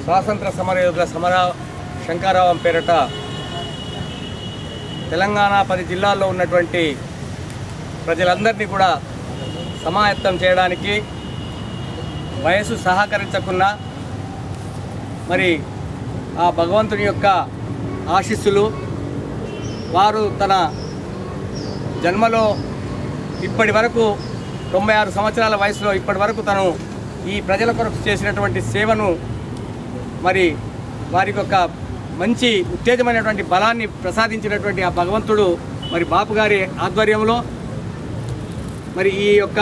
స్వాతంత్ర సమరయోధుల సమర శంకరావం పేరిట తెలంగాణ 10 జిల్లాల్లో ఉన్నటువంటి ప్రజలందరినీ కూడా సమాయత్తం చేయడానికి వయసు సహకరించకున్నా మరి ఆ భగవంతుని యొక్క ఆశీస్సులు వారు తన జన్మలో ఇప్పటి వరకు 96 సంవత్సరాల వయసులో ఇప్పటి వరకు తను ఈ ప్రజల కొరకు చేసినటువంటి సేవను మరి వారికి ఒక మంచి ఉత్తేజమైనటువంటి బలాన్ని ప్రసాదించినటువంటి ఆ భగవంతుడు మరి బాపు గారి ఆధ్వర్యంలో మరి ఈ యొక్క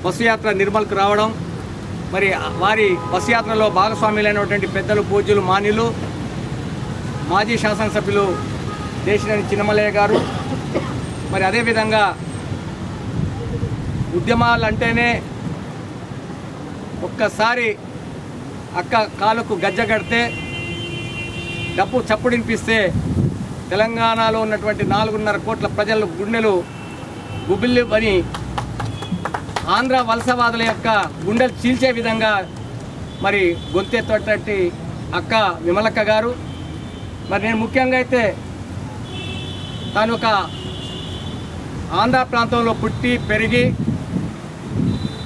బస్సు యాత్ర నిర్మల్కు రావడం, మరి వారి బస్సు యాత్రలో భాగస్వాములైనటువంటి పెద్దలు, పూజ్యులు, మాన్యులు, మాజీ శాసనసభ్యులు దేశినేని చిన్నమల్లయ్య గారు, మరి అదేవిధంగా ఉద్యమాలు అంటేనే ఒక్కసారి అక్క కాలుకు గజ్జ కడితే డప్పు చప్పుడినిపిస్తే తెలంగాణలో ఉన్నటువంటి 4.5 కోట్ల ప్రజల గుండెలు గుబిల్లు అని ఆంధ్ర వలసవాదుల యొక్క గుండెలు చీల్చే విధంగా మరి గొంతెత్తేటువంటి అక్క విమలక్క గారు. మరి నేను ముఖ్యంగా అయితే తాను ఒక ఆంధ్ర ప్రాంతంలో పుట్టి పెరిగి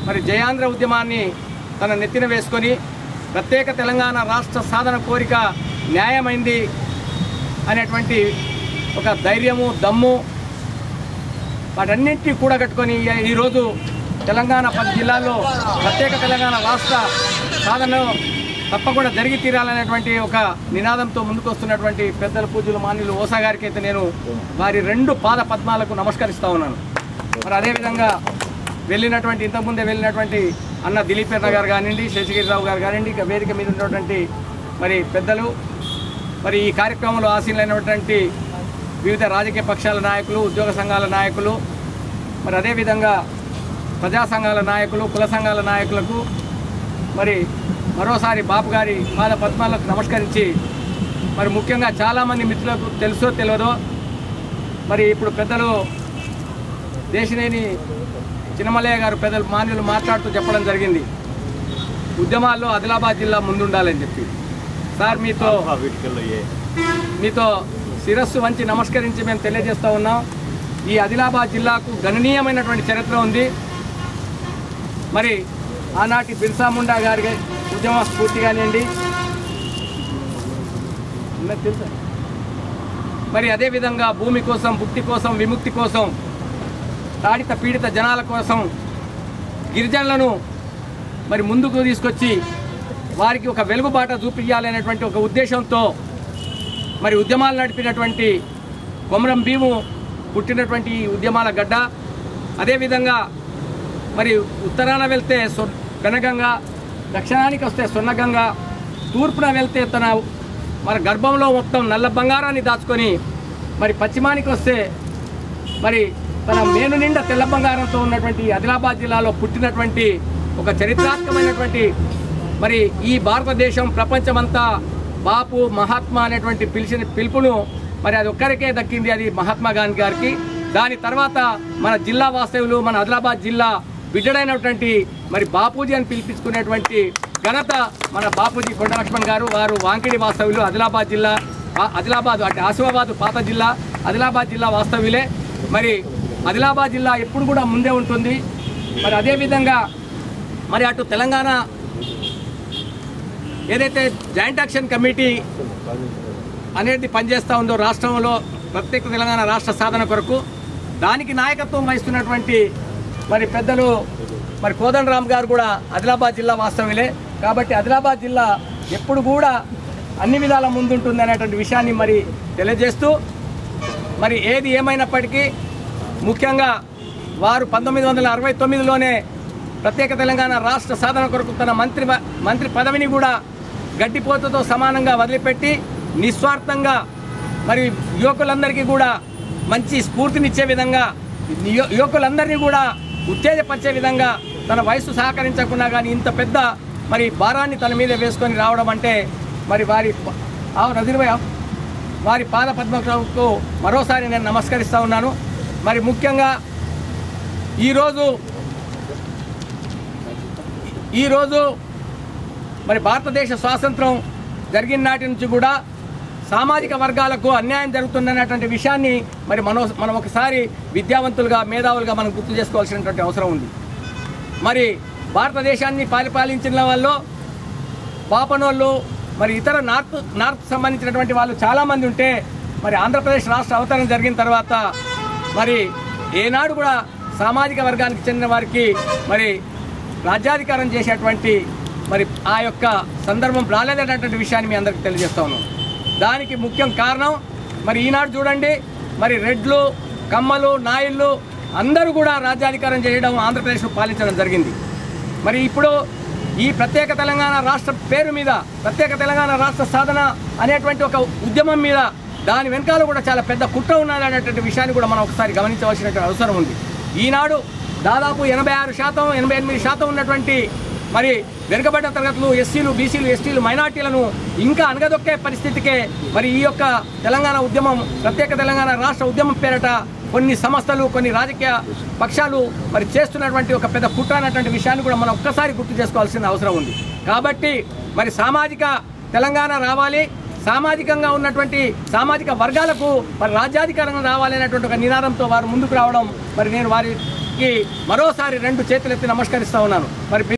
మరి జయాంధ్ర ఉద్యమాన్ని తన నెత్తిన వేసుకొని ప్రత్యేక తెలంగాణ రాష్ట్ర సాధన కోరిక న్యాయమైంది అనేటువంటి ఒక ధైర్యము, దమ్ము వాటన్నింటినీ కూడగట్టుకొని ఈరోజు తెలంగాణ 10 జిల్లాల్లో ప్రత్యేక తెలంగాణ రాష్ట్ర సాధన తప్పకుండా జరిగి తీరాలనేటువంటి ఒక నినాదంతో ముందుకు వస్తున్నటువంటి పెద్దల, పూజలు, మాన్యులు ఓసా గారికి అయితే నేను వారి 2 పాద పద్మాలకు నమస్కరిస్తూ ఉన్నాను. మరి అదేవిధంగా వెళ్ళినటువంటి ఇంతకుముందే వెళ్ళినటువంటి అన్న దిలీప్ అన్న గారు కానివ్వండి, శేషగిరిరావు గారు కానివ్వండి, ఇక వేదిక మీద ఉన్నటువంటి మరి పెద్దలు, మరి ఈ కార్యక్రమంలో ఆశీనులైనటువంటి వివిధ రాజకీయ పక్షాల నాయకులు, ఉద్యోగ సంఘాల నాయకులు, మరి అదేవిధంగా ప్రజా సంఘాల నాయకులు, కుల సంఘాల నాయకులకు మరి మరోసారి బాపు గారి పాద పద్మాలకు నమస్కరించి, మరి ముఖ్యంగా చాలామంది మిత్రులకు తెలుసో తెలియదో మరి ఇప్పుడు పెద్దలు దేశినేని చిన్నమల్లయ్య గారు పెద్దలు మాన్యులు మాట్లాడుతూ చెప్పడం జరిగింది, ఉద్యమాల్లో ఆదిలాబాద్ జిల్లా ముందుండాలని చెప్పి. సార్ మీతో శిరస్సు వంచి నమస్కరించి మేము తెలియజేస్తూ ఉన్నాం. ఈ ఆదిలాబాద్ జిల్లాకు గణనీయమైనటువంటి చరిత్ర ఉంది. మరి ఆనాటి బిర్సా ముండా గారి ఉద్యమ స్ఫూర్తి కానివ్వండి, తెలుసా, మరి అదేవిధంగా భూమి కోసం, భుక్తి కోసం, విముక్తి కోసం, తాడిత పీడిత జనాల కోసం గిరిజనులను మరి ముందుకు తీసుకొచ్చి వారికి ఒక వెలుగుబాట చూపించాలనేటువంటి ఒక ఉద్దేశంతో మరి ఉద్యమాలు నడిపినటువంటి కొమరం భీము పుట్టినటువంటి ఉద్యమాల గడ్డ. అదేవిధంగా మరి ఉత్తరాన వెళ్తే పెనగంగా, దక్షిణానికి వస్తే సొన్నగంగా, తూర్పున వెళ్తే తన మరి గర్భంలో మొత్తం నల్ల బంగారాన్ని దాచుకొని మరి పశ్చిమానికి వస్తే మరి తన మేను నిండా తెల్ల బంగారంతో ఉన్నటువంటి ఆదిలాబాద్ జిల్లాలో పుట్టినటువంటి ఒక చరిత్రాత్మకమైనటువంటి మరి ఈ భారతదేశం ప్రపంచమంతా బాపు, మహాత్మా అనేటువంటి పిలుపును మరి అది ఒక్కరికే దక్కింది, అది మహాత్మా గాంధీ గారికి. దాని తర్వాత మన జిల్లా వాస్తవ్యులు, మన ఆదిలాబాద్ జిల్లా బిడ్డడైనటువంటి మరి బాపూజీ అని పిలిపించుకునేటువంటి ఘనత మన బాపూజీ కొండ లక్ష్మణ్ గారు. వారు వాంకిడి వాస్తవ్యులు, ఆదిలాబాద్ జిల్లా, ఆదిలాబాద్ అంటే ఆసిఫాబాద్ పాత జిల్లా, ఆదిలాబాద్ జిల్లా వాస్తవ్యులే. మరి ఆదిలాబాద్ జిల్లా ఎప్పుడు కూడా ముందే ఉంటుంది. మరి అదేవిధంగా మరి అటు తెలంగాణ ఏదైతే జాయింట్ యాక్షన్ కమిటీ అనేది పనిచేస్తూ ఉందో రాష్ట్రంలో ప్రత్యేక తెలంగాణ రాష్ట్ర సాధన కొరకు, దానికి నాయకత్వం వహిస్తున్నటువంటి మరి పెద్దలు మరి కోదండరామ్ గారు కూడా ఆదిలాబాద్ జిల్లా వాస్తవ్యులే. కాబట్టి ఆదిలాబాద్ జిల్లా ఎప్పుడు కూడా అన్ని విధాల ముందుంటుంది అనేటువంటి విషయాన్ని మరి తెలియజేస్తూ, మరి ఏది ఏమైనప్పటికీ ముఖ్యంగా వారు 1969లోనే ప్రత్యేక తెలంగాణ రాష్ట్ర సాధన కొరకు తన మంత్రి పదవిని కూడా గడ్డిపోతతో సమానంగా వదిలిపెట్టి నిస్వార్థంగా మరి యువకులందరికీ కూడా మంచి స్ఫూర్తినిచ్చే విధంగా, యువకులందరినీ కూడా ఉత్తేజపరిచే విధంగా తన వయసు సహకరించకుండా కానీ ఇంత పెద్ద మరి భారాన్ని తన మీద వేసుకొని రావడం అంటే మరి వారి పాద పద్మకు మరోసారి నేను నమస్కరిస్తూ ఉన్నాను. మరి ముఖ్యంగా ఈరోజు మరి భారతదేశ స్వాతంత్రం జరిగిన నాటి నుంచి కూడా సామాజిక వర్గాలకు అన్యాయం జరుగుతుందనేటువంటి విషయాన్ని మరి మనం ఒకసారి విద్యావంతులుగా మేధావులుగా మనం గుర్తు చేసుకోవాల్సినటువంటి అవసరం ఉంది. మరి భారతదేశాన్ని పరిపాలించిన వాళ్ళు పాపనోళ్ళు మరి ఇతర నార్త్ సంబంధించినటువంటి వాళ్ళు చాలామంది ఉంటే మరి ఆంధ్రప్రదేశ్ రాష్ట్ర అవతరణ జరిగిన తర్వాత మరి ఏనాడు కూడా సామాజిక వర్గానికి చెందిన వారికి మరి రాజ్యాధికారం చేసేటువంటి మరి ఆ యొక్క సందర్భం రాలేదనేటువంటి విషయాన్ని మీ అందరికీ తెలియజేస్తా ఉన్నాను. దానికి ముఖ్యం కారణం మరి ఈనాడు చూడండి మరి రెడ్లు కమ్మలు నాయుళ్ళు అందరూ కూడా రాజ్యాధికారం చేయడం ఆంధ్రప్రదేశ్ను పాలించడం జరిగింది. మరి ఇప్పుడు ఈ ప్రత్యేక తెలంగాణ రాష్ట్ర పేరు మీద ప్రత్యేక తెలంగాణ రాష్ట్ర సాధన అనేటువంటి ఒక ఉద్యమం మీద దాని వెనకాల కూడా చాలా పెద్ద కుట్ర ఉన్నదనేటువంటి విషయాన్ని కూడా మనం ఒకసారి గమనించవలసినటువంటి అవసరం ఉంది. ఈనాడు దాదాపు 86%, 88% ఉన్నటువంటి మరి వెనుకబడిన తరగతులు ఎస్సీలు, బీసీలు, ఎస్టీలు, మైనార్టీలను ఇంకా అనగదొక్కే పరిస్థితికే మరి ఈ యొక్క తెలంగాణ ఉద్యమం ప్రత్యేక తెలంగాణ రాష్ట్ర ఉద్యమం పేరట కొన్ని సంస్థలు కొన్ని రాజకీయ పక్షాలు మరి చేస్తున్నటువంటి ఒక పెద్ద కుట్ర అనేటువంటి విషయాన్ని కూడా మనం ఒక్కసారి గుర్తు చేసుకోవాల్సిన అవసరం ఉంది. కాబట్టి మరి సామాజిక తెలంగాణ రావాలి, సామాజికంగా ఉన్నటువంటి సామాజిక వర్గాలకు మరి రాజ్యాధికారం రావాలి అనేటువంటి ఒక నినాదంతో వారు ముందుకు రావడం మరి నేను వారికి మరోసారి 2 చేతులెత్తి నమస్కరిస్తా ఉన్నాను. మరి